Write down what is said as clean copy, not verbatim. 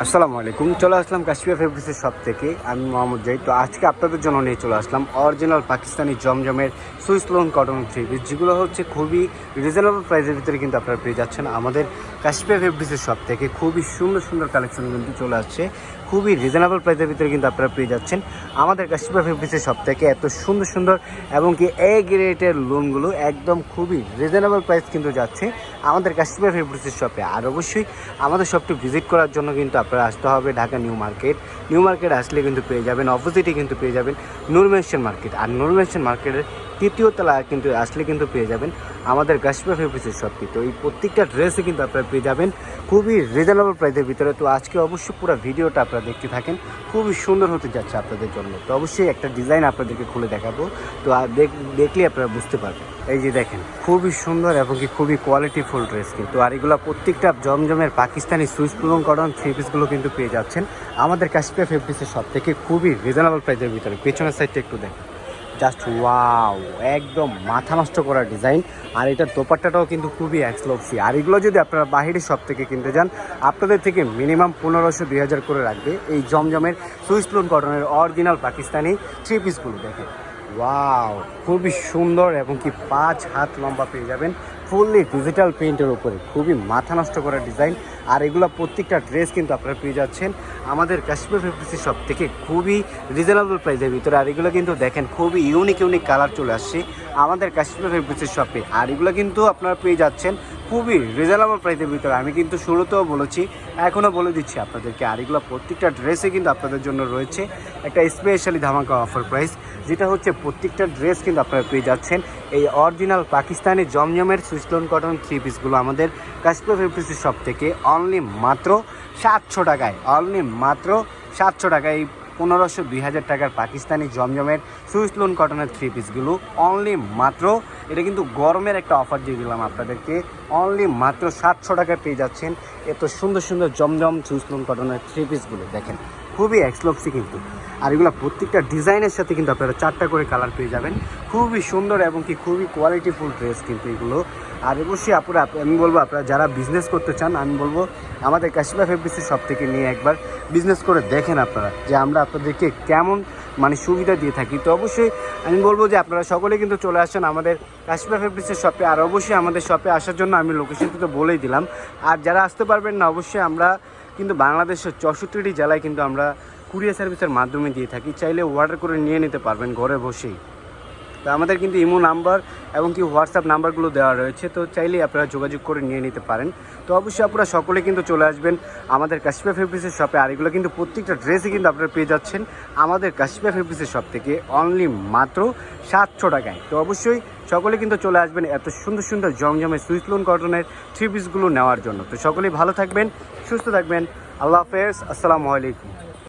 আসসালামু আলাইকুম। চলে আসলাম কাশ্মীর ফেব্রিক্সের শপ থেকে। আমি মোহাম্মদ জাহিদ। তো আজকে আপনাদের জন্য নিয়ে চলে আসলাম অরিজিনাল পাকিস্তানি জমজমের Swiss loan cotton three piece, যেগুলো হচ্ছে খুবই রিজনেবল প্রাইসের ভিতরে কিন্তু আপনারা পেয়ে যাচ্ছেন আমাদের কাশ্মীর ফেব্রিক্সের শপ থেকে। খুবই সুন্দর সুন্দর কালেকশন কিন্তু চলে আসছে, খুবই রিজনেবল প্রাইসের ভিতরে কিন্তু আপনারা পেয়ে যাচ্ছেন আমাদের কাশ্মীর ফেব্রিক্সের শপ থেকে। এত সুন্দর সুন্দর এবং কি এ গ্রেডের লোনগুলো একদম খুবই রিজনেবল প্রাইস কিন্তু যাচ্ছে আমাদের কাশ্মীর ফেব্রিক্সের শপে। আর অবশ্যই আমাদের শপটি ভিজিট করার জন্য কিন্তু আপনারা আসতে হবে Dhaka new market. New market আসলে কিন্তু পেয়ে যাবেন, অপোজিটে কিন্তু পেয়ে যাবেন নূর মেনশন মার্কেট। আর নূর মেনশন মার্কেটের তৃতীয় তলা কিন্তু আসলে কিন্তু পেয়ে যাবেন আমাদের কাশ্মীর ফেব্রিক্সের শপটি। তো এই প্রত্যেকটা ড্রেসে কিন্তু আপনারা পেয়ে যাবেন খুবই রিজনেবল প্রাইসের ভিতরে। তো আজকে অবশ্যই পুরো ভিডিওটা আপনারা দেখতে থাকেন, খুবই সুন্দর হতে যাচ্ছে আপনাদের জন্য। তো অবশ্যই একটা ডিজাইন আপনাদেরকে খুলে দেখাবো, তো দেখলে আপনারা বুঝতে পারবেন। এই যে দেখেন, খুবই সুন্দর এবং কি খুবই কোয়ালিটিফুল ড্রেস কিন্তু। আর এগুলো প্রত্যেকটা জমজমের পাকিস্তানি সুইস পুলং কটন থ্রি পিসগুলো কিন্তু পেয়ে যাচ্ছেন আমাদের কাশ্মীর ফেব্রিক্সের শপ থেকে খুবই রিজনেবল প্রাইসের ভিতরে। পেছনের সাইডটা একটু দেখেন, জাস্ট ওয়াও, একদম মাথা নষ্ট করা ডিজাইন। আর এটার দোপাট্টাটাও কিন্তু খুবই এক্সক্লুসিভ। আর এগুলো যদি আপনারা বাহিরের শপ থেকে কিনতে যান, আপনাদের থেকে মিনিমাম 1500-2000 করে রাখবে এই জমজমের সুইস লোন কটনের অরিজিনাল পাকিস্তানি থ্রি পিসগুলো। দেখেন ওয়াও, খুবই সুন্দর এবং কি 5 হাত লম্বা পেয়ে যাবেন ফুললি ডিজিটাল প্রিন্টের উপরে, খুবই মাথা নষ্ট করা ডিজাইন। আর এগুলো প্রত্যেকটা ড্রেস কিন্তু আপনারা পেয়ে যাচ্ছেন আমাদের কাশ্মীর ফেব্রিক্সের শপ থেকে খুবই রিজনেবল প্রাইসের ভিতরে। আর এগুলো কিন্তু দেখেন খুবই ইউনিক ইউনিক কালার চলে আসছে আমাদের কাশ্মীর ফেব্রিক্সের শপে। আর এগুলো কিন্তু আপনারা পেয়ে যাচ্ছেন খুবই রিজনেবল প্রাইসের ভিতরে। আমি কিন্তু শুরুতেও বলেছি, এখনও বলে দিচ্ছি আপনাদেরকে। আর এগুলো প্রত্যেকটা ড্রেসে কিন্তু আপনাদের জন্য রয়েছে একটা স্পেশালি ধামাকা অফার প্রাইস, যেটা হচ্ছে প্রত্যেকটা ড্রেস কিন্তু আপনারা পেয়ে যাচ্ছেন এই অরিজিনাল পাকিস্তানি জমজমের সুইস লোন কটন থ্রি পিসগুলো আমাদের কাশ্মীর ফেব্রিক্সের শপ থেকে অনলি মাত্র 700 টাকায়। অনলি মাত্র 700 টাকায় এই 1500-2000 টাকার পাকিস্তানি জমজমের সুইস লোন কটনের থ্রি পিসগুলো অনলি মাত্র, এটা কিন্তু গরমের একটা অফার দিয়ে দিলাম আপনাদেরকে, অনলি মাত্র 700 টাকায় পেয়ে যাচ্ছেন এত সুন্দর সুন্দর জমজম সুইস লোন কটনের থ্রি পিসগুলো। দেখেন খুবই এক্সক্লুসিভ কিন্তু। আর এগুলো প্রত্যেকটা ডিজাইনের সাথে কিন্তু আপনারা 4টা করে কালার পেয়ে যাবেন, খুবই সুন্দর এবং কি খুবই কোয়ালিটিফুল ড্রেস কিন্তু এগুলো। আর অবশ্যই আপনারা, আমি বলবো আপনারা যারা বিজনেস করতে চান, আমি বলবো আমাদের কাশ্মীর ফেব্রিক্সের শপ থেকে নিয়ে একবার বিজনেস করে দেখেন আপনারা, যে আমরা আপনাদেরকে কেমন সুবিধা দিয়ে থাকি। তো অবশ্যই আমি বলবো যে আপনারা সকলে কিন্তু চলে আসেন আমাদের কাশ্মীর ফেব্রিক্সের শপে। আর অবশ্যই আমাদের শপে আসার জন্য আমি লোকেশনটা তো বলেই দিলাম। আর যারা আসতে পারবেন না, অবশ্যই আমরা কিন্তু বাংলাদেশের 64টি জেলায় কিন্তু আমরা কুরিয়ার সার্ভিসের মাধ্যমে দিয়ে থাকি, চাইলে অর্ডার করে নিয়ে নিতে পারবেন ঘরে বসেই। তো আমাদের কিন্তু ইমো নাম্বার এবং কি হোয়াটসঅ্যাপ নাম্বারগুলো দেওয়া রয়েছে, তো চাইলেই আপনারা যোগাযোগ করে নিয়ে নিতে পারেন। তো অবশ্যই আপনারা সকলে কিন্তু চলে আসবেন আমাদের কাশ্মীর ফেব্রিক্সের শপে। আর এগুলো কিন্তু প্রত্যেকটা ড্রেসই কিন্তু আপনারা পেয়ে যাচ্ছেন আমাদের কাশ্মীর ফেব্রিক্সের শপ থেকে অনলি মাত্র 700 টাকায়। তো অবশ্যই সকলে কিন্তু চলে আসবেন এত সুন্দর সুন্দর জমজমে সুইস লোন কটনের থ্রি পিসগুলো নেওয়ার জন্য। তো সকলেই ভালো থাকবেন, সুস্থ থাকবেন। আল্লাহ হাফেজ, আসসালামু আলাইকুম।